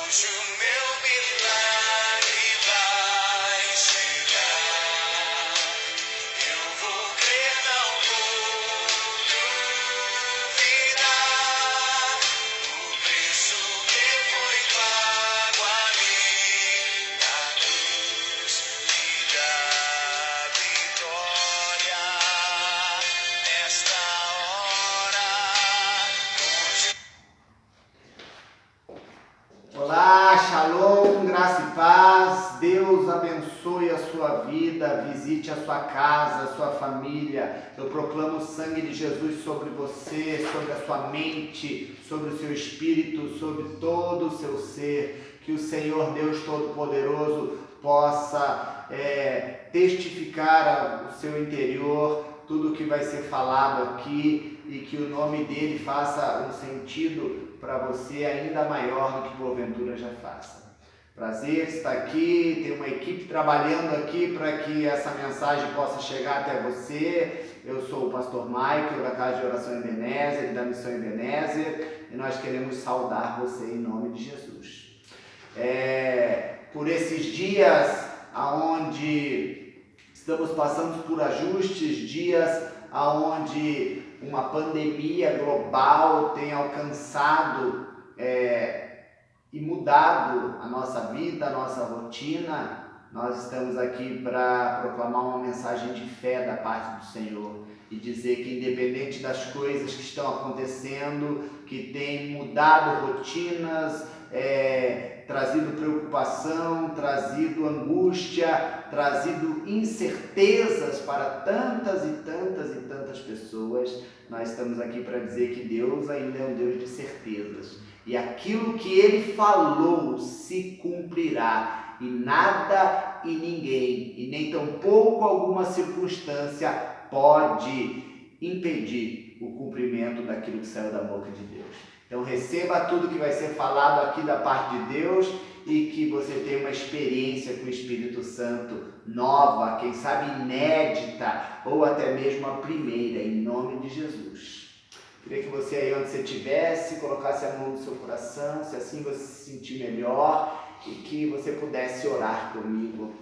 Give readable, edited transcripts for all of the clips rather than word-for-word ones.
Hoje o meu milagre vai chegar. Eu vou crer, não vou duvidar. O preço que foi pago ali na cruz me dá vitória nesta hora. Olá, shalom, graça e paz. Deus abençoe a sua vida, visite a sua casa, a sua família. Eu proclamo o sangue de Jesus sobre você, sobre a sua mente, sobre o seu espírito, sobre todo o seu ser. Que o Senhor Deus Todo-Poderoso possa testificar ao seu interior tudo o que vai ser falado aqui e que o nome dele faça um sentido para você ainda maior do que porventura já faça. Prazer estar aqui, tem uma equipe trabalhando aqui para que essa mensagem possa chegar até você. Eu sou o pastor Michael da Casa de Oração Ebenezer e da Missão Ebenezer e nós queremos saudar você em nome de Jesus. Por esses dias onde estamos passando por ajustes, dias onde uma pandemia global tem alcançado e mudado a nossa vida, a nossa rotina, nós estamos aqui para proclamar uma mensagem de fé da parte do Senhor e dizer que independente das coisas que estão acontecendo, que tem mudado rotinas, trazido preocupação, trazido angústia, trazido incertezas para tantas e tantas e tantas pessoas, nós estamos aqui para dizer que Deus ainda é um Deus de certezas. E aquilo que Ele falou se cumprirá. E nada e ninguém, e nem tampouco alguma circunstância pode impedir o cumprimento daquilo que saiu da boca de Deus. Então receba tudo que vai ser falado aqui da parte de Deus e que você tenha uma experiência com o Espírito Santo nova, quem sabe inédita, ou até mesmo a primeira, em nome de Jesus. Queria que você aí onde você estivesse, colocasse a mão no seu coração, se assim você se sentir melhor, e que você pudesse orar comigo.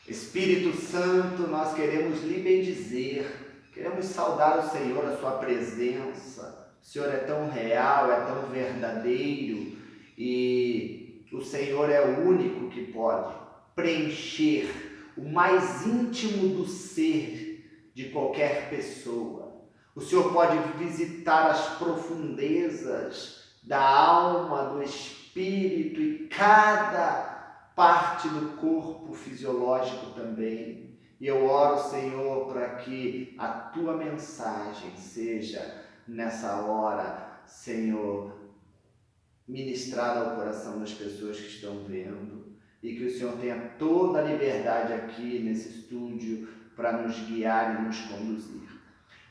Espírito Santo, nós queremos lhe bendizer, queremos saudar o Senhor, a sua presença. O Senhor é tão real, é tão verdadeiro e o Senhor é o único que pode preencher o mais íntimo do ser de qualquer pessoa. O Senhor pode visitar as profundezas da alma, do espírito e cada parte do corpo fisiológico também. E eu oro, Senhor, para que a tua mensagem seja nessa hora, Senhor, ministrada ao coração das pessoas que estão vendo e que o Senhor tenha toda a liberdade aqui nesse estúdio para nos guiar e nos conduzir.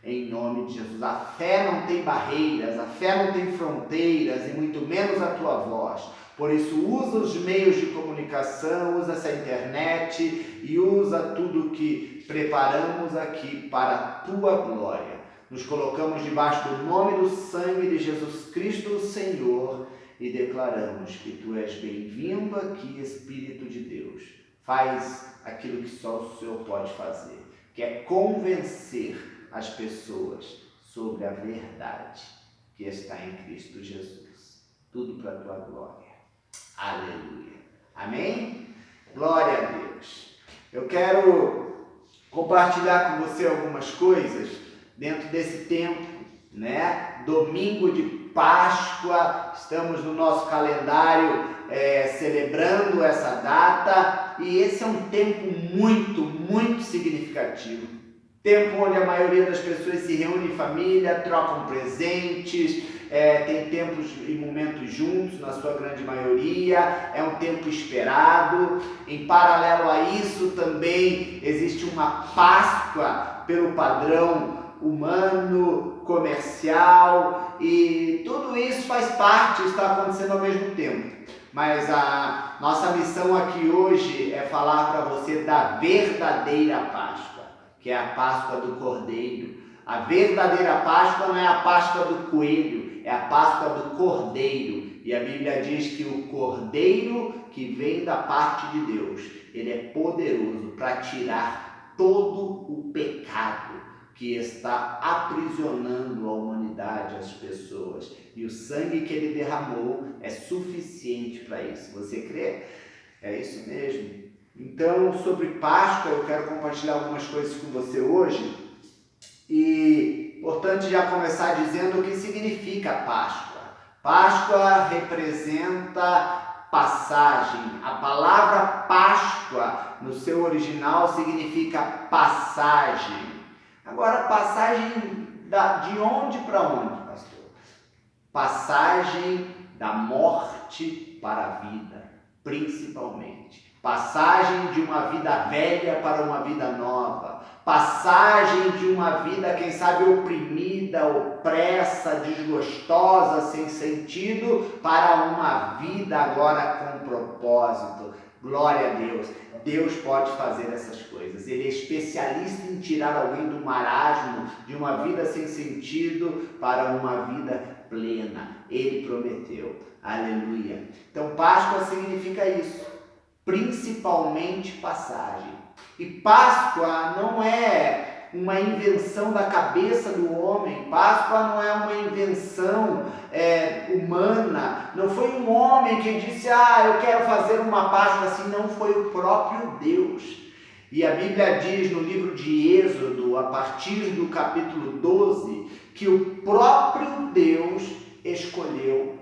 Em nome de Jesus. A fé não tem barreiras, a fé não tem fronteiras e muito menos a tua voz. Por isso, usa os meios de comunicação, usa essa internet e usa tudo que preparamos aqui para a tua glória. Nos colocamos debaixo do nome do sangue de Jesus Cristo, o Senhor, e declaramos que tu és bem-vindo aqui, Espírito de Deus. Faz aquilo que só o Senhor pode fazer, que é convencer as pessoas sobre a verdade que está em Cristo Jesus. Tudo para a tua glória. Aleluia. Amém? Glória a Deus. Eu quero compartilhar com você algumas coisas dentro desse tempo, né? Domingo de Páscoa, estamos no nosso calendário celebrando essa data e esse é um tempo muito, muito significativo. Tempo onde a maioria das pessoas se reúne em família, trocam presentes, tem tempos e momentos juntos, na sua grande maioria, é um tempo esperado. Em paralelo a isso, também existe uma Páscoa pelo padrão humano, comercial, e tudo isso faz parte, está acontecendo ao mesmo tempo. Mas a nossa missão aqui hoje é falar para você da verdadeira Páscoa, que é a Páscoa do Cordeiro. A verdadeira Páscoa não é a Páscoa do coelho, é a Páscoa do Cordeiro, E a Bíblia diz que o Cordeiro que vem da parte de Deus, ele é poderoso para tirar todo o pecado que está aprisionando a humanidade, as pessoas. E o sangue que ele derramou é suficiente para isso. Você crê? É isso mesmo. Então, sobre Páscoa, eu quero compartilhar algumas coisas com você hoje. E, importante já começar dizendo o que significa Páscoa. Páscoa representa passagem. A palavra Páscoa, no seu original, significa passagem. Agora, passagem de onde para onde, pastor? Passagem da morte para a vida, principalmente. Passagem de uma vida velha para uma vida nova. Passagem de uma vida, quem sabe, oprimida, opressa, desgostosa, sem sentido, para uma vida agora com propósito. Glória a Deus. Deus pode fazer essas coisas. Ele é especialista em tirar alguém do marasmo, de uma vida sem sentido, para uma vida plena. Ele prometeu. Aleluia. Então, Páscoa significa isso. Principalmente passagem. E Páscoa não é uma invenção da cabeça do homem. Páscoa não é uma invenção humana. Não foi um homem que disse, eu quero fazer uma Páscoa assim. Não, foi o próprio Deus. E a Bíblia diz no livro de Êxodo, a partir do capítulo 12, que o próprio Deus escolheu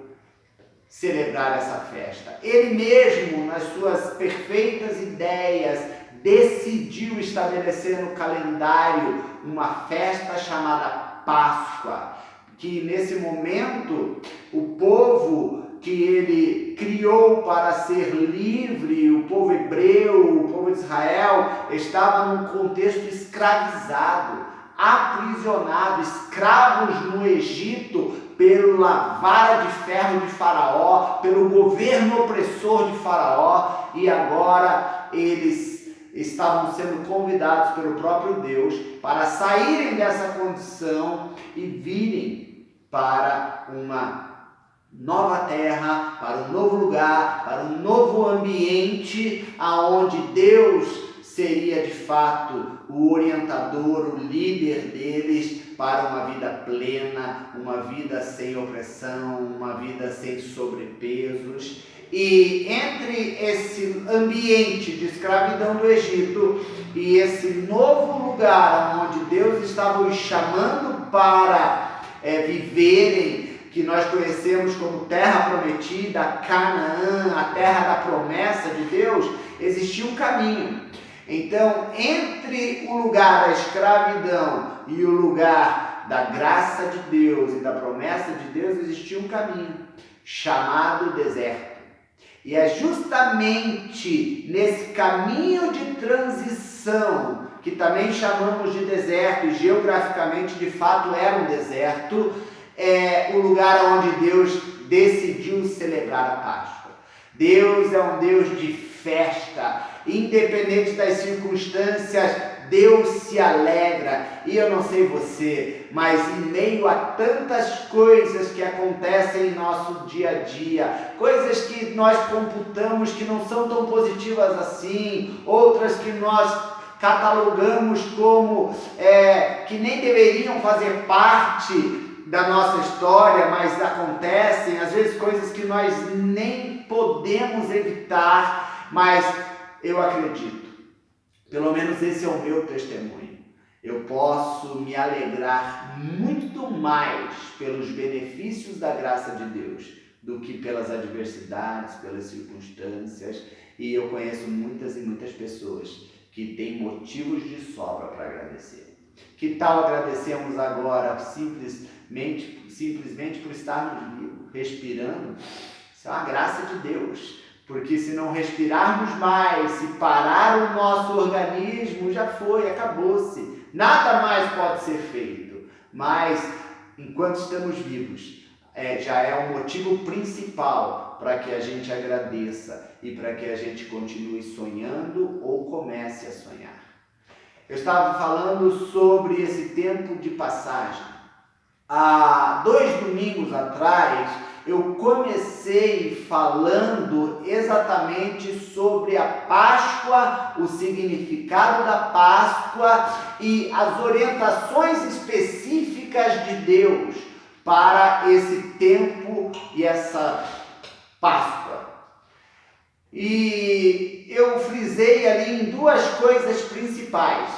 celebrar essa festa. Ele mesmo, nas suas perfeitas ideias, decidiu estabelecer no calendário uma festa chamada Páscoa, que nesse momento o povo que ele criou para ser livre, o povo hebreu, o povo de Israel, estava num contexto escravizado, aprisionado, escravos no Egito, pela vara de ferro de Faraó, pelo governo opressor de Faraó, e agora eles estavam sendo convidados pelo próprio Deus para saírem dessa condição e virem para uma nova terra, para um novo lugar, para um novo ambiente, aonde Deus seria de fato o orientador, o líder deles para uma vida plena, uma vida sem opressão, uma vida sem sobrepesos. E entre esse ambiente de escravidão do Egito e esse novo lugar onde Deus estava os chamando para viverem, que nós conhecemos como terra prometida, Canaã, a terra da promessa de Deus, existia um caminho. Então, entre o lugar da escravidão e o lugar da graça de Deus e da promessa de Deus, existia um caminho chamado deserto. E é justamente nesse caminho de transição, que também chamamos de deserto, e geograficamente de fato era um deserto, o lugar onde Deus decidiu celebrar a Páscoa. Deus é um Deus de festa, independente das circunstâncias, Deus se alegra. E eu não sei você, mas em meio a tantas coisas que acontecem em nosso dia a dia, coisas que nós computamos que não são tão positivas assim, outras que nós catalogamos como que nem deveriam fazer parte da nossa história, mas acontecem, às vezes coisas que nós nem podemos evitar, mas eu acredito, pelo menos esse é o meu testemunho, eu posso me alegrar muito mais pelos benefícios da graça de Deus do que pelas adversidades, pelas circunstâncias, e eu conheço muitas e muitas pessoas que têm motivos de sobra para agradecer. Que tal agradecermos agora simplesmente por estarmos vivos, respirando? Isso é uma graça de Deus, porque se não respirarmos mais, se parar o nosso organismo, já foi, acabou-se. Nada mais pode ser feito, mas enquanto estamos vivos, já é o motivo principal para que a gente agradeça e para que a gente continue sonhando ou comece a sonhar. Eu estava falando sobre esse tempo de passagem. Há 2 domingos atrás, eu comecei falando exatamente sobre a Páscoa, o significado da Páscoa e as orientações específicas de Deus para esse tempo e essa Páscoa. E eu frisei ali em duas coisas principais.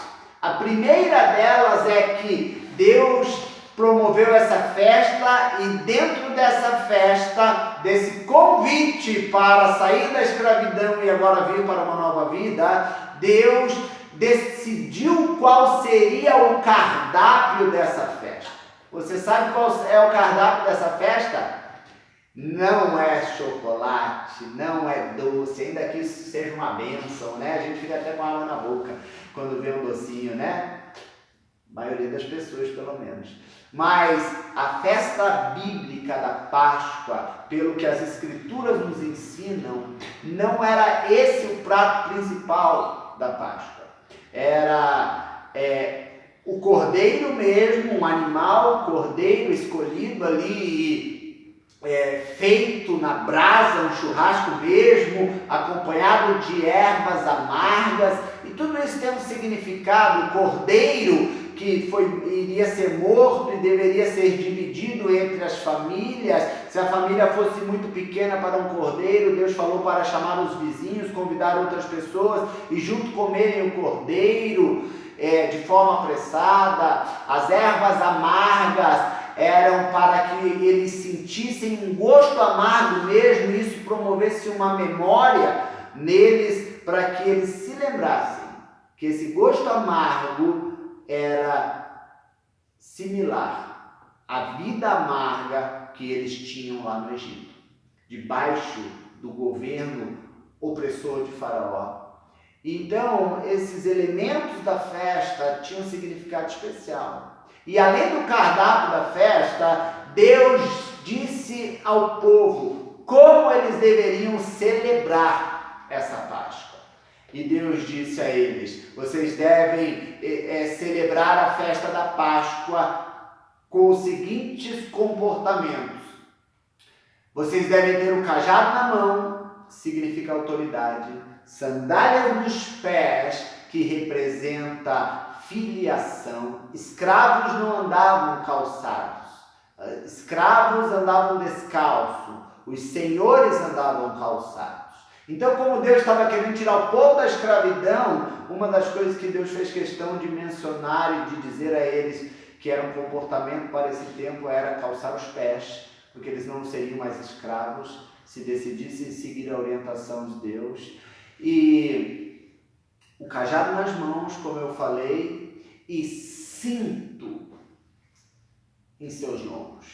A primeira delas é que Deus promoveu essa festa e dentro dessa festa, desse convite para sair da escravidão e agora vir para uma nova vida, Deus decidiu qual seria o cardápio dessa festa. Você sabe qual é o cardápio dessa festa? Não é chocolate, não é doce, ainda que isso seja uma bênção, né? A gente fica até com água na boca quando vê um docinho, né? A maioria das pessoas, pelo menos. Mas a festa bíblica da Páscoa, pelo que as Escrituras nos ensinam, não era esse o prato principal da Páscoa. Era o cordeiro mesmo, um animal, cordeiro escolhido ali, feito na brasa, um churrasco mesmo, acompanhado de ervas amargas, e tudo isso tem um significado. O cordeiro que iria ser morto e deveria ser dividido entre as famílias. Se a família fosse muito pequena para um cordeiro, Deus falou para chamar os vizinhos, convidar outras pessoas e junto comerem o cordeiro de forma apressada. As ervas amargas eram para que eles sentissem um gosto amargo mesmo, e isso promovesse uma memória neles para que eles se lembrassem que esse gosto amargo era similar à vida amarga que eles tinham lá no Egito, debaixo do governo opressor de Faraó. Então, esses elementos da festa tinham um significado especial. E além do cardápio da festa, Deus disse ao povo como eles deveriam celebrar essa Páscoa. E Deus disse a eles: vocês devem celebrar a festa da Páscoa com os seguintes comportamentos. Vocês devem ter um cajado na mão, que significa autoridade, sandálias nos pés, que representa filiação. Escravos não andavam calçados, escravos andavam descalços, os senhores andavam calçados. Então, como Deus estava querendo tirar o povo da escravidão, uma das coisas que Deus fez questão de mencionar e de dizer a eles que era um comportamento para esse tempo era calçar os pés, porque eles não seriam mais escravos se decidissem seguir a orientação de Deus. E o cajado nas mãos, como eu falei, e cinto em seus lombos.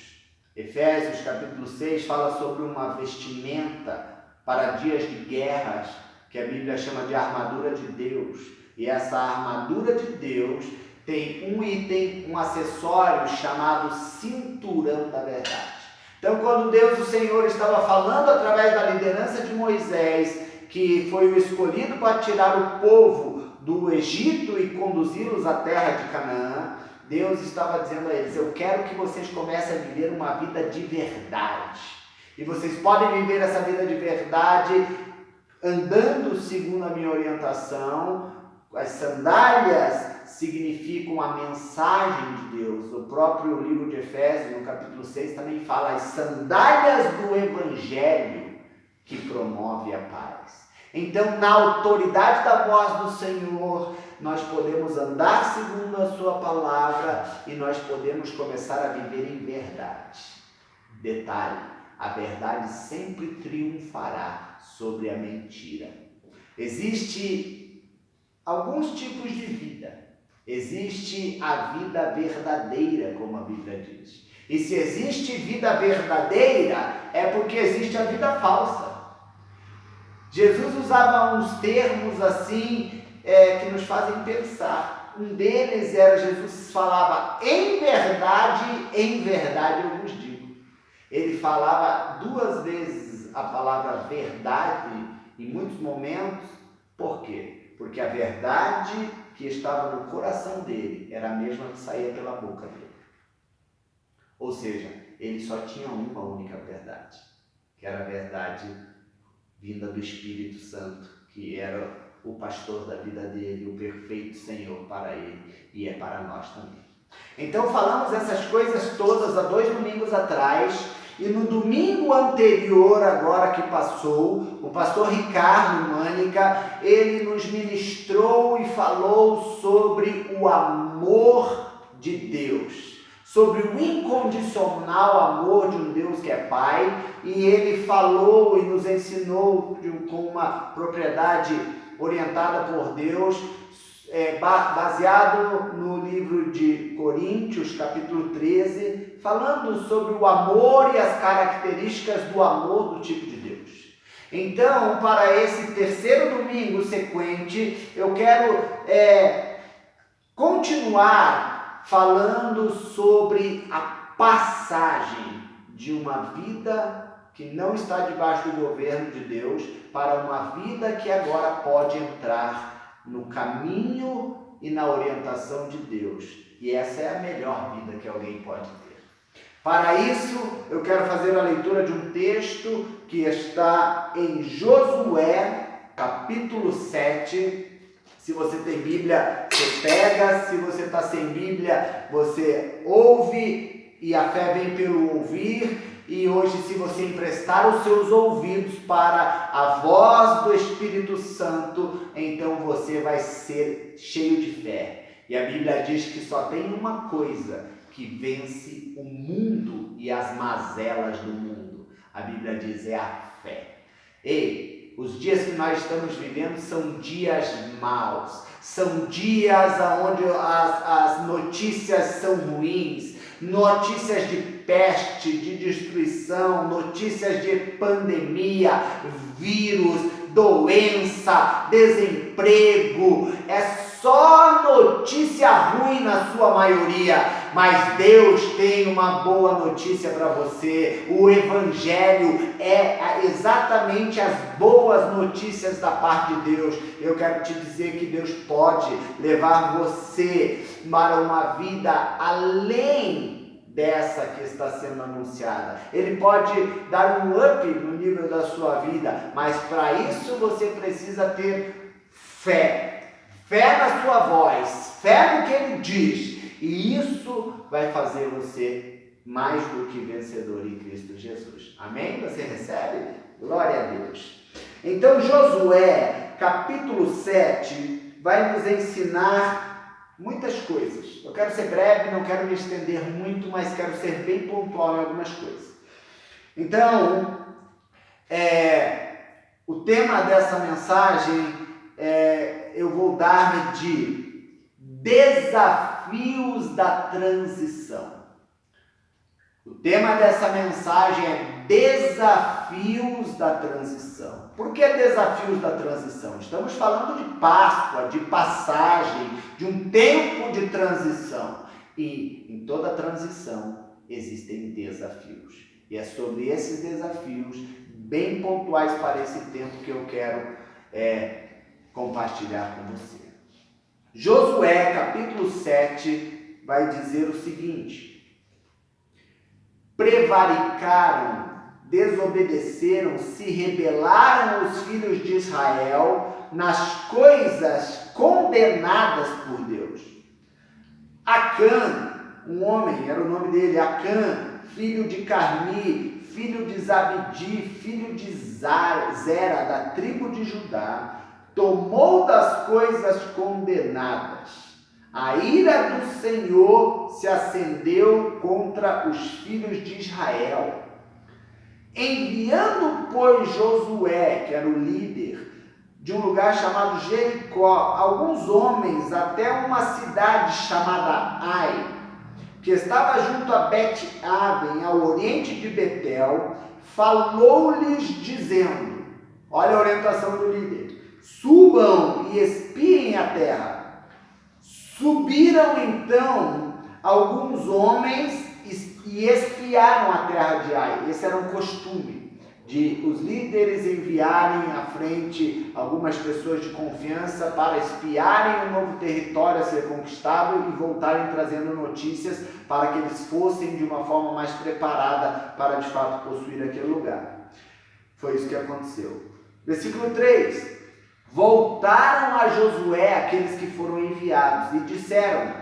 Efésios capítulo 6 fala sobre uma vestimenta para dias de guerras, que a Bíblia chama de armadura de Deus. E essa armadura de Deus tem um item, um acessório chamado cinturão da verdade. Então, quando Deus, o Senhor, estava falando através da liderança de Moisés, que foi o escolhido para tirar o povo do Egito e conduzi-los à terra de Canaã, Deus estava dizendo a eles: eu quero que vocês comecem a viver uma vida de verdade. E vocês podem viver essa vida de verdade andando segundo a minha orientação. As sandálias significam a mensagem de Deus. O próprio livro de Efésios, no capítulo 6, também fala as sandálias do Evangelho que promove a paz. Então, na autoridade da voz do Senhor, nós podemos andar segundo a sua palavra e nós podemos começar a viver em verdade. Detalhe: a verdade sempre triunfará sobre a mentira. Existe alguns tipos de vida. Existe a vida verdadeira, como a Bíblia diz. E se existe vida verdadeira, é porque existe a vida falsa. Jesus usava uns termos assim que nos fazem pensar. Um deles era, Jesus falava em verdade eu vos digo. Ele falava 2 vezes a palavra verdade em muitos momentos. Por quê? Porque a verdade que estava no coração dele era a mesma que saía pela boca dele. Ou seja, ele só tinha uma única verdade, que era a verdade vinda do Espírito Santo, que era o pastor da vida dele, o perfeito Senhor para ele, e é para nós também. Então falamos essas coisas todas há 2 domingos atrás, e no domingo anterior, agora que passou, o pastor Ricardo Mânica, ele nos ministrou e falou sobre o amor de Deus, sobre o incondicional amor de um Deus que é Pai, e ele falou e nos ensinou com uma propriedade orientada por Deus, baseado no livro de Coríntios, capítulo 13, falando sobre o amor e as características do amor do tipo de Deus. Então, para esse terceiro domingo sequente, eu quero continuar falando sobre a passagem de uma vida que não está debaixo do governo de Deus para uma vida que agora pode entrar no caminho e na orientação de Deus. E essa é a melhor vida que alguém pode ter. Para isso, eu quero fazer a leitura de um texto que está em Josué, capítulo 7. Se você tem Bíblia, você pega. Se você está sem Bíblia, você ouve. E a fé vem pelo ouvir. E hoje, se você emprestar os seus ouvidos para a voz do Espírito Santo, então você vai ser cheio de fé. E a Bíblia diz que só tem uma coisa que vence o mundo e as mazelas do mundo. A Bíblia diz é a fé. Ei, os dias que nós estamos vivendo são dias maus. São dias onde as notícias são ruins. Notícias de peste, de destruição, notícias de pandemia, vírus, doença, desemprego. É só notícia ruim na sua maioria, mas Deus tem uma boa notícia para você. O Evangelho é exatamente as boas notícias da parte de Deus. Eu quero te dizer que Deus pode levar você para uma vida além dessa que está sendo anunciada. Ele pode dar um up no nível da sua vida, mas para isso você precisa ter fé. Fé na sua voz, fé no que ele diz, e isso vai fazer você mais do que vencedor em Cristo Jesus. Amém? Você recebe? Glória a Deus. Então Josué, capítulo 7, vai nos ensinar muitas coisas. Eu quero ser breve, não quero me estender muito, mas quero ser bem pontual em algumas coisas. Então, o tema dessa mensagem eu vou dar de desafios da transição. O tema dessa mensagem é desafios da transição. Por que desafios da transição? Estamos falando de Páscoa, de passagem, de um tempo de transição. E em toda transição existem desafios. E é sobre esses desafios bem pontuais para esse tempo que eu quero compartilhar com você. Josué, capítulo 7, vai dizer o seguinte: prevaricaram, desobedeceram, se rebelaram os filhos de Israel nas coisas condenadas por Deus. Acã, um homem, era o nome dele, Acã, filho de Carmi, filho de Zabdi, filho de Zera, da tribo de Judá, tomou das coisas condenadas. A ira do Senhor se acendeu contra os filhos de Israel. Enviando, pois, Josué, que era o líder de um lugar chamado Jericó, alguns homens até uma cidade chamada Ai, que estava junto a Bet-Aven, ao oriente de Betel, falou-lhes dizendo, olha a orientação do líder: subam e espiem a terra. Subiram então alguns homens e espiaram a terra de Ai. Esse era um costume. de os líderes enviarem à frente algumas pessoas de confiança para espiarem o novo território a ser conquistado e voltarem trazendo notícias para que eles fossem de uma forma mais preparada para de fato possuir aquele lugar. Foi isso que aconteceu. Versículo 3. Voltaram a Josué aqueles que foram enviados e disseram: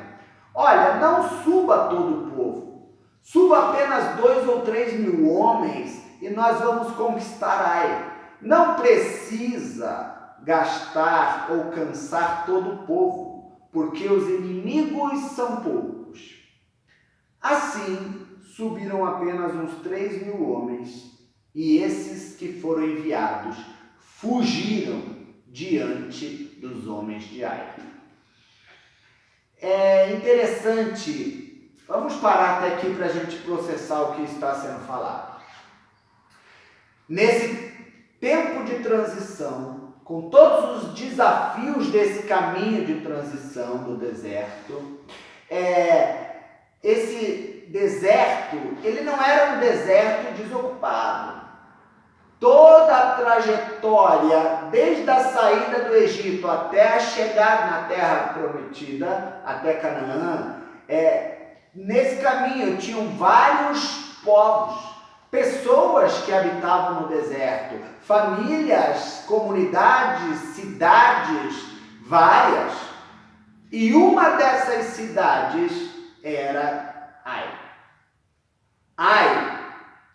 olha, não suba todo o povo, suba apenas 2 ou 3 mil homens e nós vamos conquistar Ai. Não precisa gastar ou cansar todo o povo, porque os inimigos são poucos. Assim, subiram apenas uns 3 mil homens, e esses que foram enviados fugiram diante dos homens de Ai. É interessante, vamos parar até aqui para a gente processar o que está sendo falado. Nesse tempo de transição, com todos os desafios desse caminho de transição do deserto, esse deserto, ele não era um deserto desocupado. Toda a trajetória, desde a saída do Egito até a chegada na terra prometida, até Canaã, nesse caminho tinham vários povos, pessoas que habitavam no deserto, famílias, comunidades, cidades, várias. E uma dessas cidades era Ai. Ai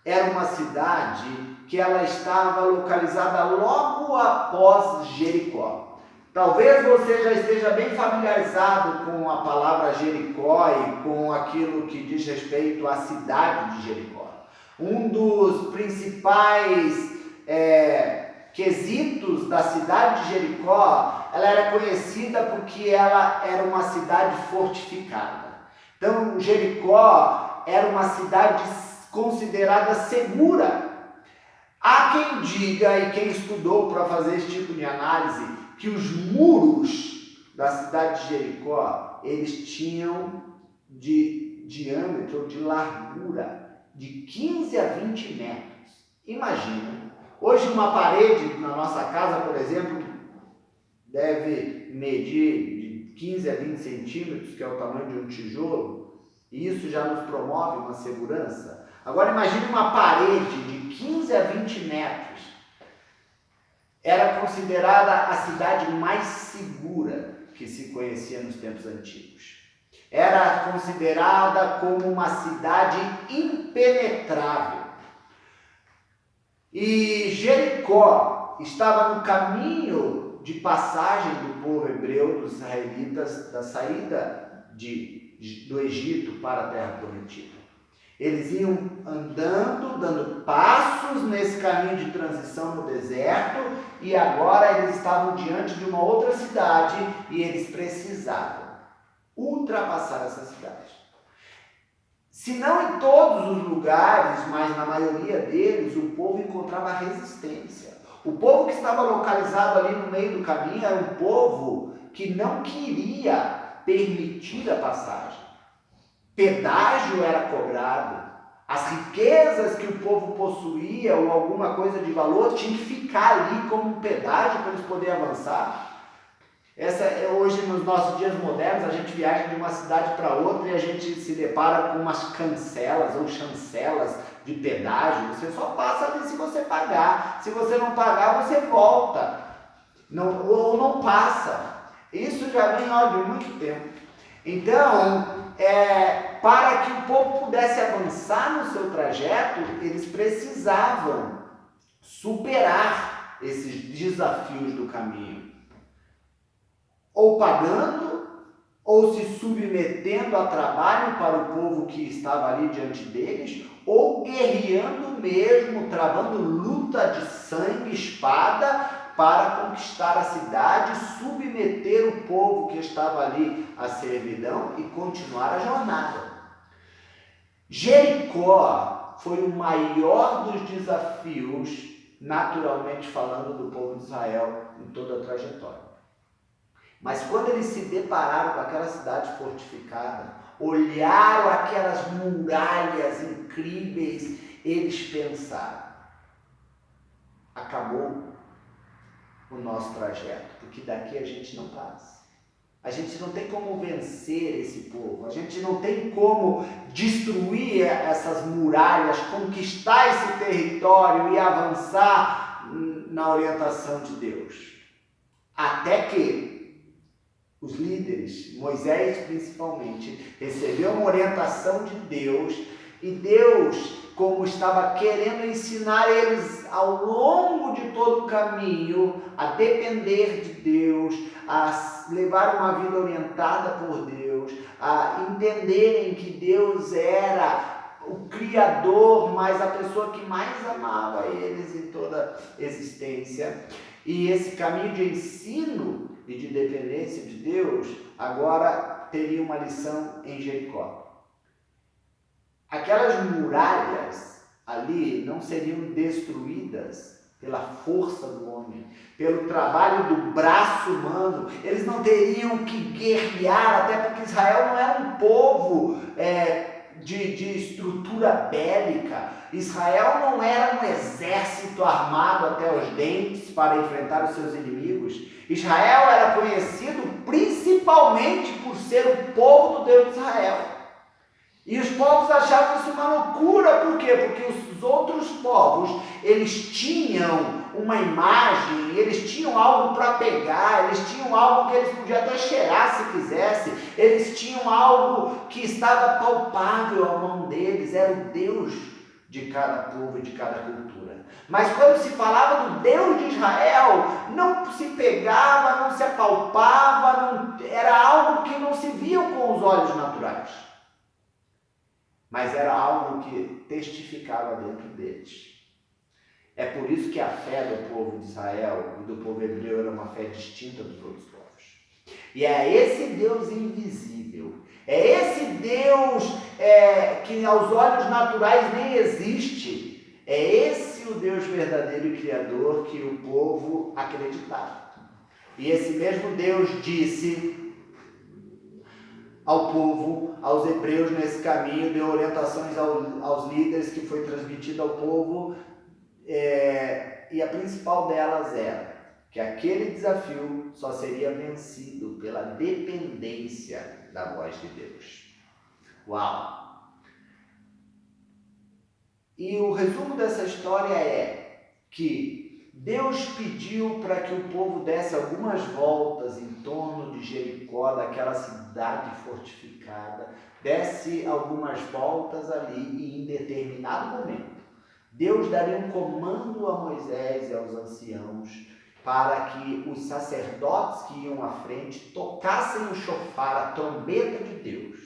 era uma cidade que ela estava localizada logo após Jericó. Talvez você já esteja bem familiarizado com a palavra Jericó e com aquilo que diz respeito à cidade de Jericó. Um dos principais quesitos da cidade de Jericó, ela era conhecida porque ela era uma cidade fortificada. Então, Jericó era uma cidade considerada segura. Há quem diga, e quem estudou para fazer esse tipo de análise, que os muros da cidade de Jericó, eles tinham de diâmetro, de largura, de 15 a 20 metros. Imagina, hoje uma parede na nossa casa, por exemplo, deve medir de 15 a 20 centímetros, que é o tamanho de um tijolo, e isso já nos promove uma segurança. Agora imagine uma parede de 15 a 20 metros. Era considerada a cidade mais segura que se conhecia nos tempos antigos. Era considerada como uma cidade impenetrável. E Jericó estava no caminho de passagem do povo hebreu, dos israelitas, da saída do Egito para a Terra Prometida. Eles iam andando, dando passos nesse caminho de transição no deserto, e agora eles estavam diante de uma outra cidade e eles precisavam ultrapassar essa cidade. Se não em todos os lugares, mas na maioria deles, o povo encontrava resistência. O povo que estava localizado ali no meio do caminho era um povo que não queria permitir a passagem. Pedágio era cobrado, as riquezas que o povo possuía ou alguma coisa de valor tinha que ficar ali como um pedágio para eles poderem avançar. Hoje, nos nossos dias modernos, a gente viaja de uma cidade para outra e a gente se depara com umas cancelas ou chancelas de pedágio. Você só passa ali se você pagar. Se você não pagar, você volta. Ou não passa. Isso já vem de muito tempo. Então, para que o povo pudesse avançar no seu trajeto, eles precisavam superar esses desafios do caminho. Ou pagando, ou se submetendo a trabalho para o povo que estava ali diante deles, ou guerreando mesmo, travando luta de sangue, espada, para conquistar a cidade, submeter o povo que estava ali à servidão e continuar a jornada. Jericó foi o maior dos desafios, naturalmente falando, do povo de Israel em toda a trajetória. Mas quando eles se depararam com aquela cidade fortificada, olharam aquelas muralhas incríveis, eles pensaram: acabou o nosso trajeto, porque daqui a gente não passa. A gente não tem como vencer esse povo, a gente não tem como destruir essas muralhas, conquistar esse território e avançar na orientação de Deus. Até que os líderes, Moisés principalmente, recebeu uma orientação de Deus e Deus, como estava querendo ensinar eles ao longo de todo o caminho a depender de Deus, a levar uma vida orientada por Deus, a entenderem que Deus era o Criador, mas a pessoa que mais amava eles em toda a existência. E esse caminho de ensino e de dependência de Deus agora teria uma lição em Jericó. Aquelas muralhas ali não seriam destruídas pela força do homem, pelo trabalho do braço humano. Eles não teriam que guerrear, até porque Israel não era um povo de estrutura bélica. Israel não era um exército armado até os dentes para enfrentar os seus inimigos. Israel era conhecido principalmente por ser o povo do Deus de Israel. E os povos achavam isso uma loucura, por quê? Porque os outros povos, eles tinham uma imagem, eles tinham algo para pegar, eles tinham algo que eles podiam até cheirar se quisesse, eles tinham algo que estava palpável à mão deles, era o Deus de cada povo e de cada cultura. Mas quando se falava do Deus de Israel, não se pegava, não se apalpava, era algo que não se via com os olhos naturais. Mas era algo que testificava dentro deles. É por isso que a fé do povo de Israel e do povo hebreu era uma fé distinta dos outros povos. E é esse Deus invisível, é esse Deus que aos olhos naturais nem existe, é esse o Deus verdadeiro e criador que o povo acreditava. E esse mesmo Deus disse ao povo, aos hebreus nesse caminho, deu orientações aos líderes que foi transmitido ao povo, e a principal delas era que aquele desafio só seria vencido pela dependência da voz de Deus. Uau! E o resumo dessa história é que Deus pediu para que o povo desse algumas voltas em torno de Jericó, daquela cidade fortificada, desse algumas voltas ali e em determinado momento, Deus daria um comando a Moisés e aos anciãos para que os sacerdotes que iam à frente tocassem o chofar, a trombeta de Deus.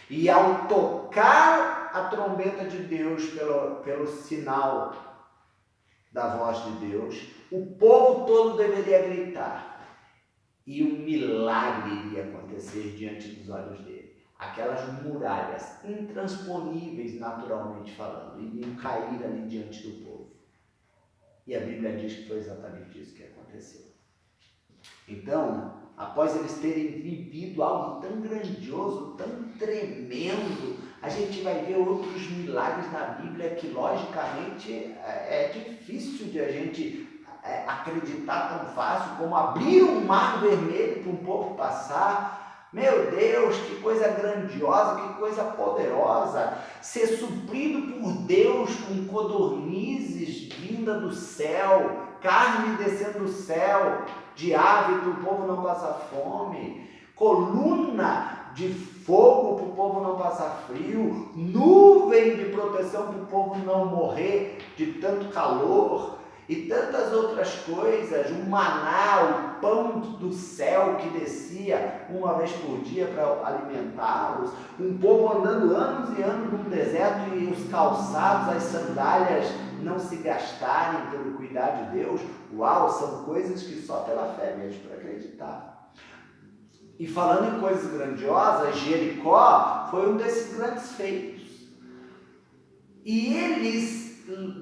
E ao tocar a trombeta de Deus pelo sinal da voz de Deus, o povo todo deveria gritar. E um milagre iria acontecer diante dos olhos dele. Aquelas muralhas intransponíveis, naturalmente falando, iriam cair ali diante do povo. E a Bíblia diz que foi exatamente isso que aconteceu. Então, após eles terem vivido algo tão grandioso, tão tremendo, a gente vai ver outros milagres na Bíblia que, logicamente, é difícil de a gente acreditar tão fácil, como abrir um mar vermelho para um povo passar. Meu Deus, que coisa grandiosa, que coisa poderosa, ser suprido por Deus com codornizes vinda do céu, carne descendo do céu, de ave para o povo não passar fome, coluna de fogo para o povo não passar frio, nuvem de proteção para o povo não morrer de tanto calor, e tantas outras coisas, um maná, o pão do céu que descia uma vez por dia para alimentá-los, um povo andando anos e anos no deserto e os calçados, as sandálias não se gastarem pelo cuidar de Deus. Uau, são coisas que só pela fé mesmo para acreditar. E falando em coisas grandiosas, Jericó foi um desses grandes feitos. E eles,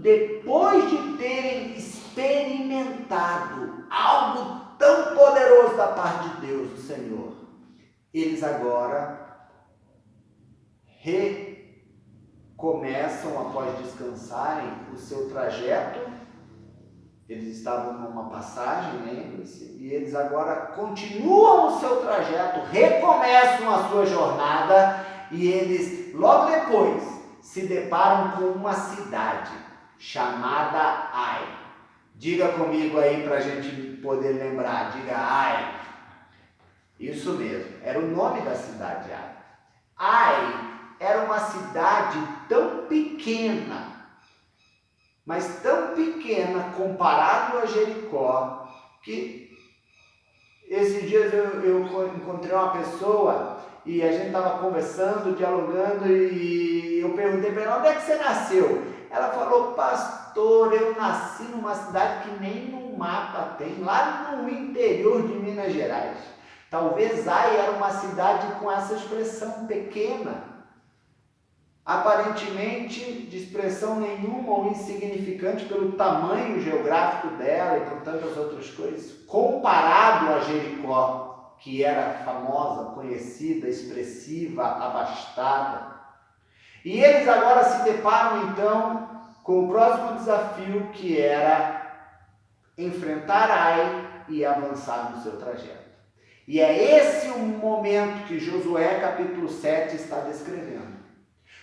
depois de terem experimentado algo tão poderoso da parte de Deus, do Senhor, eles agora recomeçam, após descansarem, o seu trajeto Eles estavam numa passagem, lembre-se, e eles agora continuam o seu trajeto, recomeçam a sua jornada, e eles, logo depois, se deparam com uma cidade chamada Ai. Diga comigo aí para a gente poder lembrar, diga Ai. Isso mesmo, era o nome da cidade Ai. Ai era uma cidade tão pequena, mas tão pequena comparado a Jericó, que esses dias eu encontrei uma pessoa e a gente estava conversando, dialogando, e eu perguntei para ela, onde é que você nasceu? Ela falou, pastor, eu nasci numa cidade que nem no mapa tem, lá no interior de Minas Gerais. Talvez Ai era uma cidade com essa expressão pequena, aparentemente de expressão nenhuma ou insignificante pelo tamanho geográfico dela e por tantas outras coisas, comparado a Jericó, que era famosa, conhecida, expressiva, abastada. E eles agora se deparam então com o próximo desafio, que era enfrentar Ai e avançar no seu trajeto. E é esse o momento que Josué capítulo 7 está descrevendo.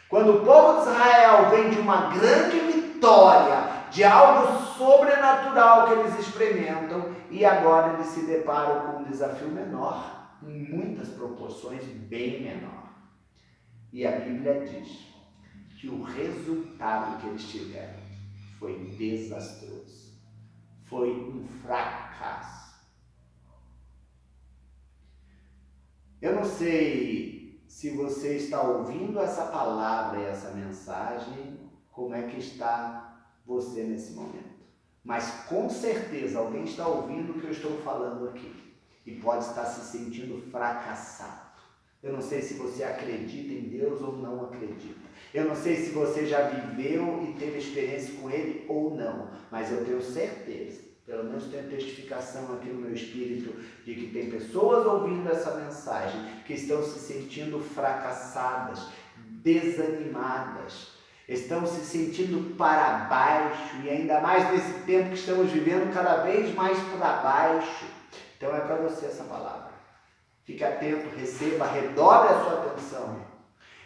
Quando o povo de Israel vem de uma grande vitória, de algo sobrenatural que eles experimentam, e agora eles se deparam com um desafio menor, em muitas proporções bem menor. E a Bíblia diz que o resultado que eles tiveram foi desastroso, foi um fracasso. Eu não sei se você está ouvindo essa palavra e essa mensagem, como é que está você nesse momento. Mas com certeza alguém está ouvindo o que eu estou falando aqui e pode estar se sentindo fracassado. Eu não sei se você acredita em Deus ou não acredita. Eu não sei se você já viveu e teve experiência com Ele ou não, mas eu tenho certeza, pelo menos tenho testificação aqui no meu espírito, de que tem pessoas ouvindo essa mensagem que estão se sentindo fracassadas, desanimadas, estão se sentindo para baixo, e ainda mais nesse tempo que estamos vivendo, cada vez mais para baixo. Então é para você essa palavra. Fique atento, receba, redobre a sua atenção.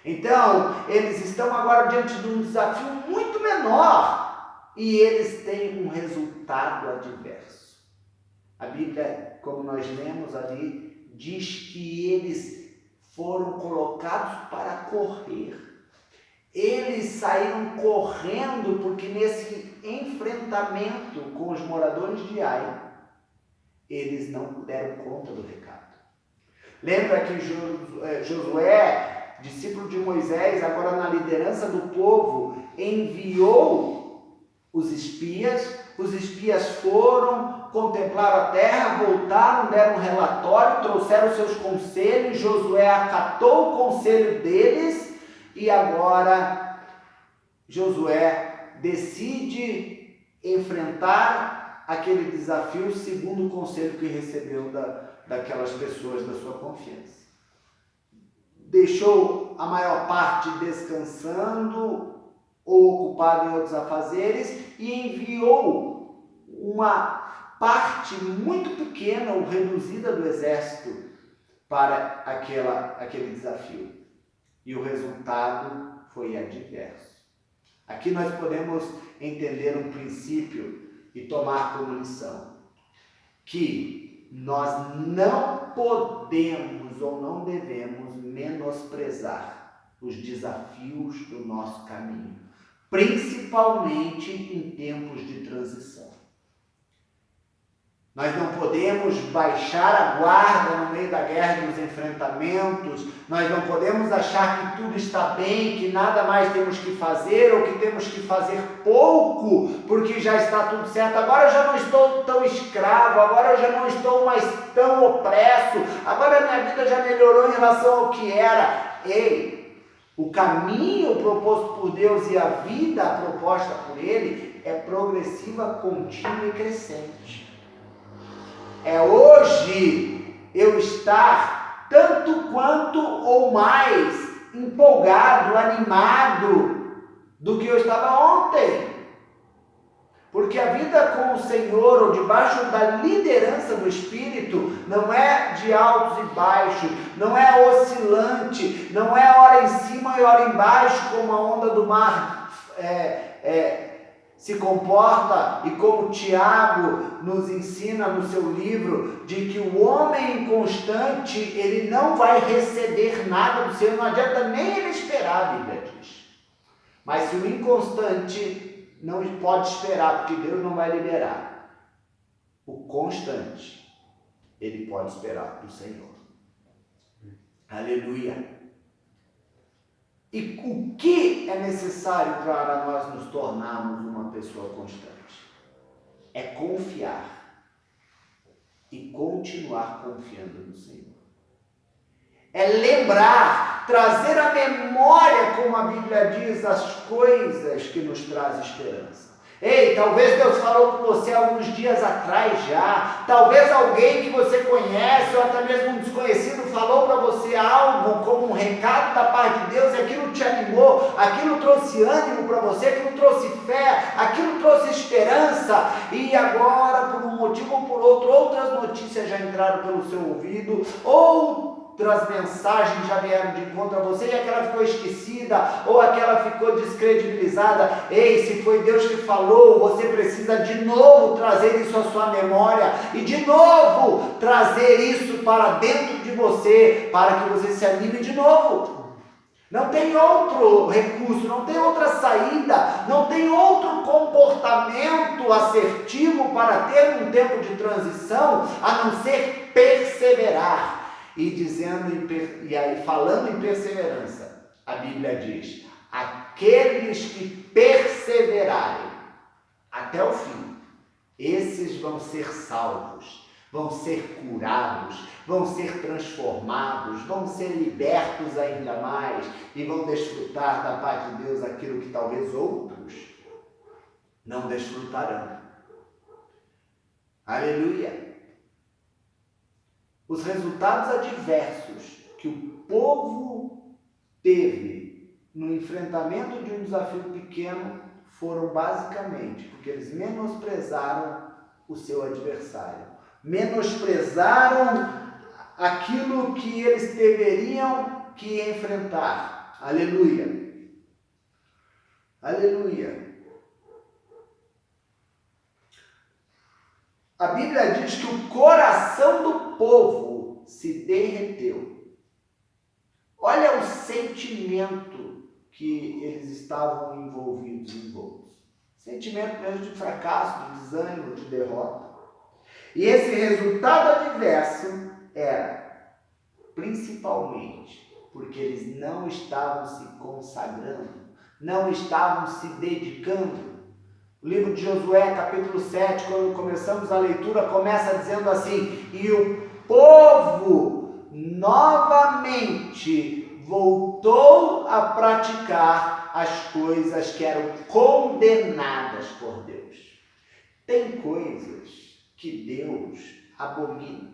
Então, eles estão agora diante de um desafio muito menor e eles têm um resultado adverso. A Bíblia, como nós lemos ali, diz que eles foram colocados para correr. Eles saíram correndo porque nesse enfrentamento com os moradores de Ai, eles não deram conta do recado. Lembra que Josué, discípulo de Moisés, agora na liderança do povo, enviou os espias foram, contemplaram a terra, voltaram, deram um relatório, trouxeram seus conselhos, Josué acatou o conselho deles e agora Josué decide enfrentar aquele desafio segundo o conselho que recebeu daquelas pessoas da sua confiança. Deixou a maior parte descansando ou ocupado em outros afazeres e enviou uma parte muito pequena ou reduzida do exército para aquele desafio. E o resultado foi adverso. Aqui nós podemos entender um princípio e tomar como lição que nós não podemos ou não devemos menosprezar os desafios do nosso caminho, principalmente em tempos de transição. Nós não podemos baixar a guarda no meio da guerra e dos enfrentamentos, nós não podemos achar que tudo está bem, que nada mais temos que fazer ou que temos que fazer pouco, porque já está tudo certo. Agora eu já não estou tão escravo, agora eu já não estou mais tão opresso, agora a minha vida já melhorou em relação ao que era. Ei, o caminho proposto por Deus e a vida proposta por Ele é progressiva, contínua e crescente. É hoje eu estar tanto quanto ou mais empolgado, animado do que eu estava ontem. Porque a vida com o Senhor, ou debaixo da liderança do Espírito, não é de altos e baixos, não é oscilante, não é hora em cima e hora embaixo, como a onda do mar se comporta, e como Tiago nos ensina no seu livro, de que o homem inconstante, ele não vai receber nada do Senhor, não adianta nem ele esperar, a Bíblia diz. Mas se o inconstante não pode esperar, porque Deus não vai liberar, o constante, ele pode esperar do Senhor. Aleluia! E o que é necessário para nós nos tornarmos uma pessoa constante? É confiar e continuar confiando no Senhor. É lembrar, trazer à memória, como a Bíblia diz, as coisas que nos trazem esperança. Ei, talvez Deus falou com você alguns dias atrás já, talvez alguém que você conhece, ou até mesmo um desconhecido, falou para você algo como um recado da parte de Deus, e aquilo te animou, aquilo trouxe ânimo para você, aquilo trouxe fé, aquilo trouxe esperança, e agora, por um motivo ou por outro, outras notícias já entraram pelo seu ouvido, outras mensagens já vieram de encontro a você, e aquela ficou esquecida, ou aquela ficou descredibilizada. Ei, se foi Deus que falou, você precisa de novo trazer isso à sua memória, e de novo trazer isso para dentro de você, para que você se anime de novo. Não tem outro recurso, não tem outra saída, não tem outro comportamento assertivo para ter um tempo de transição, a não ser perseverar. E dizendo, e aí falando em perseverança, a Bíblia diz: aqueles que perseverarem até o fim, esses vão ser salvos, vão ser curados, vão ser transformados, vão ser libertos ainda mais, e vão desfrutar da paz de Deus aquilo que talvez outros não desfrutarão. Aleluia! Os resultados adversos que o povo teve no enfrentamento de um desafio pequeno foram basicamente porque eles menosprezaram o seu adversário, menosprezaram aquilo que eles deveriam que enfrentar. Aleluia! Aleluia! A Bíblia diz que o coração do povo se derreteu. Olha o sentimento que eles estavam envolvidos. Sentimento mesmo de fracasso, de desânimo, de derrota. E esse resultado adverso era, principalmente, porque eles não estavam se consagrando, não estavam se dedicando. O livro de Josué, capítulo 7, quando começamos a leitura, começa dizendo assim: e o povo novamente voltou a praticar as coisas que eram condenadas por Deus. Tem coisas que Deus abomina.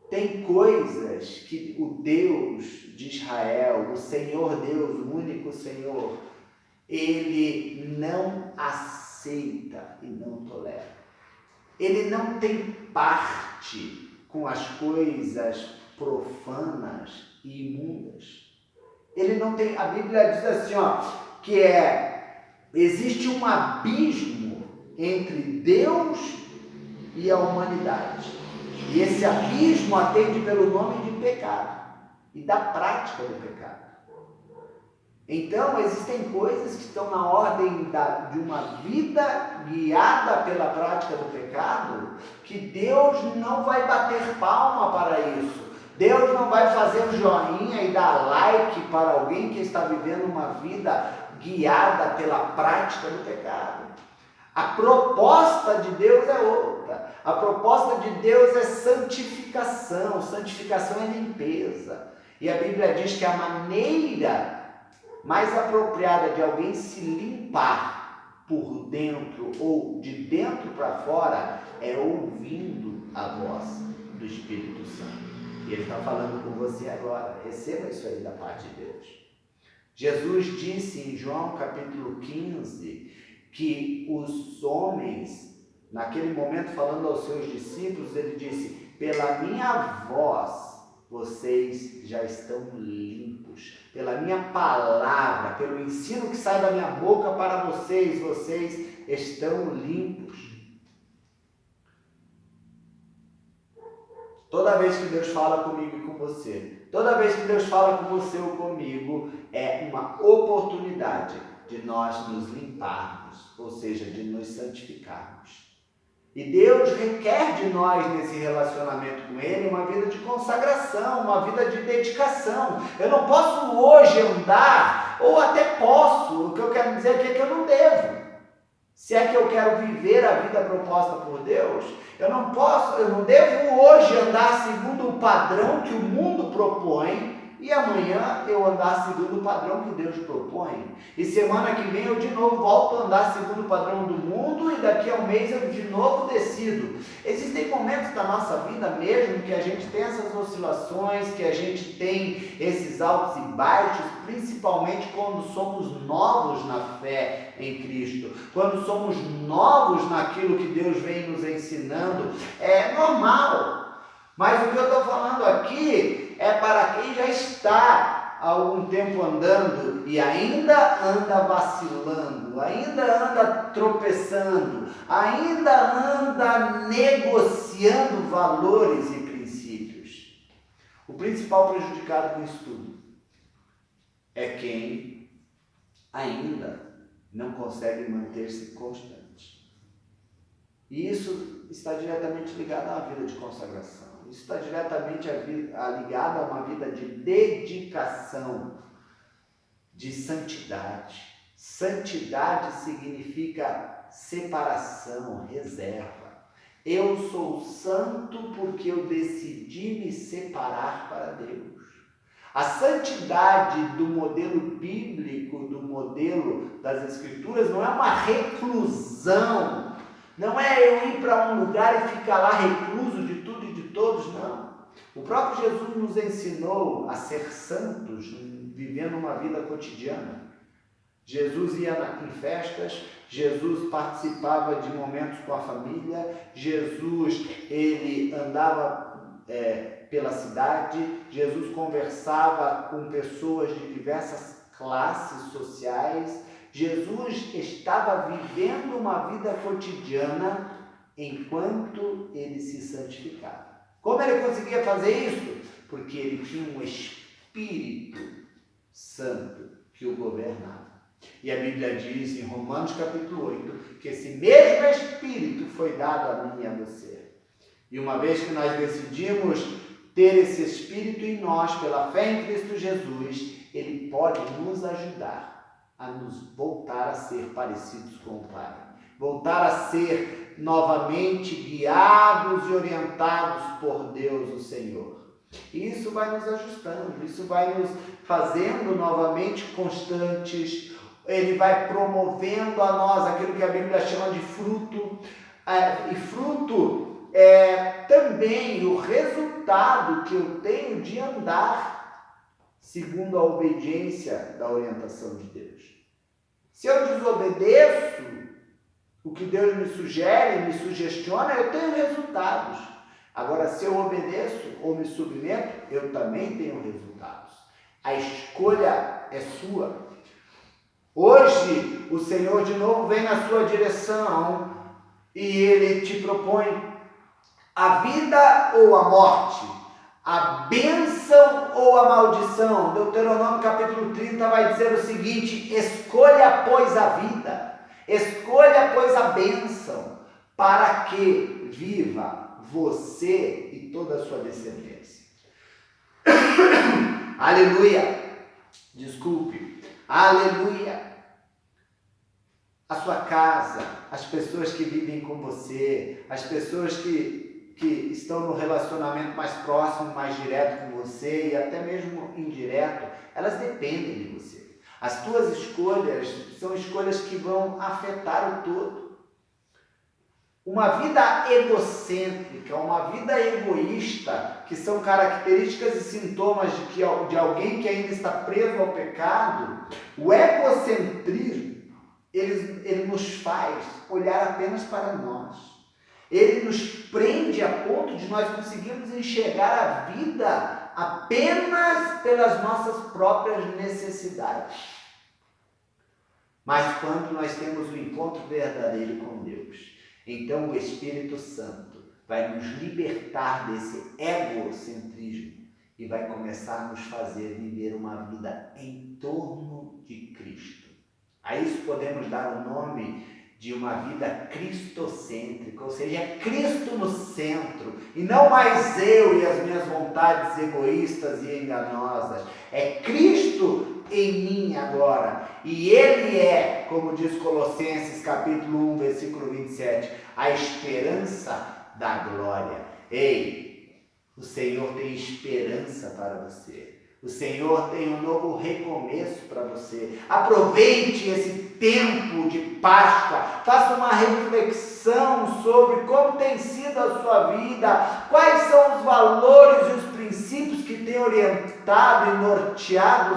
Tem coisas que o Deus de Israel, o Senhor Deus, o único Senhor, ele não aceita e não tolera. Ele não tem parte com as coisas profanas e imundas. Ele não tem, a Bíblia diz assim, que existe um abismo entre Deus e a humanidade. E esse abismo atende pelo nome de pecado e da prática do pecado. Então, existem coisas que estão na ordem de uma vida guiada pela prática do pecado, que Deus não vai bater palma para isso. Deus não vai fazer um joinha e dar like para alguém que está vivendo uma vida guiada pela prática do pecado. A proposta de Deus é outra. A proposta de Deus é santificação. Santificação é limpeza. E a Bíblia diz que a maneira mais apropriada de alguém se limpar por dentro ou de dentro para fora é ouvindo a voz do Espírito Santo. E Ele está falando com você agora. Receba isso aí da parte de Deus. Jesus disse em João capítulo 15 que os homens, naquele momento falando aos seus discípulos, ele disse: pela minha voz vocês já estão limpos, pela minha palavra, pelo ensino que sai da minha boca para vocês, vocês estão limpos. Toda vez que Deus fala comigo e com você, toda vez que Deus fala com você ou comigo, é uma oportunidade de nós nos limparmos, ou seja, de nos santificarmos. E Deus requer de nós, nesse relacionamento com Ele, uma vida de consagração, uma vida de dedicação. Eu não posso hoje andar, ou até posso, o que eu quero dizer aqui é que eu não devo. Se é que eu quero viver a vida proposta por Deus, eu não devo hoje andar segundo o padrão que o mundo propõe, e amanhã eu andar segundo o padrão que Deus propõe. E semana que vem eu de novo volto a andar segundo o padrão do mundo, e daqui a um mês eu de novo decido. Existem momentos da nossa vida mesmo que a gente tem essas oscilações, que a gente tem esses altos e baixos, principalmente quando somos novos na fé em Cristo. Quando somos novos naquilo que Deus vem nos ensinando, é normal. Mas o que eu estou falando aqui é para quem já está há algum tempo andando e ainda anda vacilando, ainda anda tropeçando, ainda anda negociando valores e princípios. O principal prejudicado com isso tudo é quem ainda não consegue manter-se constante. E isso está diretamente ligado à vida de consagração. Isso está diretamente ligado a uma vida de dedicação, de santidade. Santidade significa separação, reserva. Eu sou santo porque eu decidi me separar para Deus. A santidade do modelo bíblico, do modelo das Escrituras, não é uma reclusão. Não é eu ir para um lugar e ficar lá recluso de tudo e de todos, não. O próprio Jesus nos ensinou a ser santos, vivendo uma vida cotidiana. Jesus ia em festas, Jesus participava de momentos com a família, Jesus, ele andava pela cidade, Jesus conversava com pessoas de diversas classes sociais. Jesus estava vivendo uma vida cotidiana enquanto ele se santificava. Como ele conseguia fazer isso? Porque ele tinha um Espírito Santo que o governava. E a Bíblia diz em Romanos capítulo 8 que esse mesmo Espírito foi dado a mim e a você. E uma vez que nós decidimos ter esse Espírito em nós pela fé em Cristo Jesus, ele pode nos ajudar a nos voltar a ser parecidos com o Pai, voltar a ser novamente guiados e orientados por Deus, o Senhor. E isso vai nos ajustando, isso vai nos fazendo novamente constantes, ele vai promovendo a nós aquilo que a Bíblia chama de fruto, e fruto é também o resultado que eu tenho de andar segundo a obediência da orientação de Deus. Se eu desobedeço o que Deus me sugere, me sugestiona, eu tenho resultados. Agora, se eu obedeço ou me submeto, eu também tenho resultados. A escolha é sua. Hoje, o Senhor de novo vem na sua direção e Ele te propõe a vida ou a morte, a bênção ou a maldição. Deuteronômio capítulo 30 vai dizer o seguinte: escolha, pois, a vida, escolha, pois, a bênção, para que viva você e toda a sua descendência. Aleluia! Desculpe. Aleluia! A sua casa, as pessoas que vivem com você, as pessoas que estão no relacionamento mais próximo, mais direto com você e até mesmo indireto, elas dependem de você. As tuas escolhas são escolhas que vão afetar o todo. Uma vida egocêntrica, uma vida egoísta, que são características e sintomas de alguém que ainda está preso ao pecado. O egocentrismo ele nos faz olhar apenas para nós. Ele nos prende a ponto de nós conseguirmos enxergar a vida apenas pelas nossas próprias necessidades. Mas quando nós temos o encontro verdadeiro com Deus, então o Espírito Santo vai nos libertar desse egocentrismo e vai começar a nos fazer viver uma vida em torno de Cristo. A isso podemos dar o nome de uma vida cristocêntrica, ou seja, é Cristo no centro, e não mais eu e as minhas vontades egoístas e enganosas. É Cristo em mim agora, e Ele é, como diz Colossenses capítulo 1, versículo 27, a esperança da glória. Ei, o Senhor tem esperança para você. O Senhor tem um novo recomeço para você. Aproveite esse tempo de Páscoa. Faça uma reflexão sobre como tem sido a sua vida. Quais são os valores e os princípios que têm orientado e norteado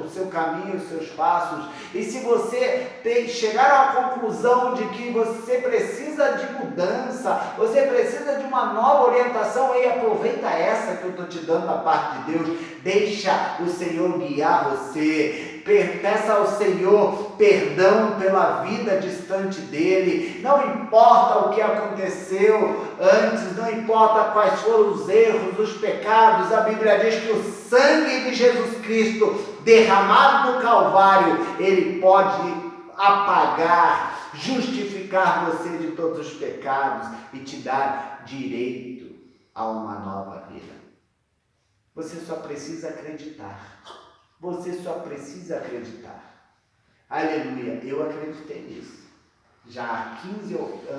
o seu caminho, os seus passos. E se você chegar à conclusão de que você precisa de mudança, você precisa de uma nova orientação, aí aproveita essa que eu estou te dando da parte de Deus. Deixa o Senhor guiar você. Peça ao Senhor perdão pela vida distante dele. Não importa o que aconteceu antes, não importa quais foram os erros, os pecados. A Bíblia diz que o sangue de Jesus Cristo derramado no Calvário, ele pode apagar, justificar você de todos os pecados e te dar direito a uma nova vida. Você só precisa acreditar. Você só precisa acreditar. Aleluia. Eu acreditei nisso. Já há 15 anos.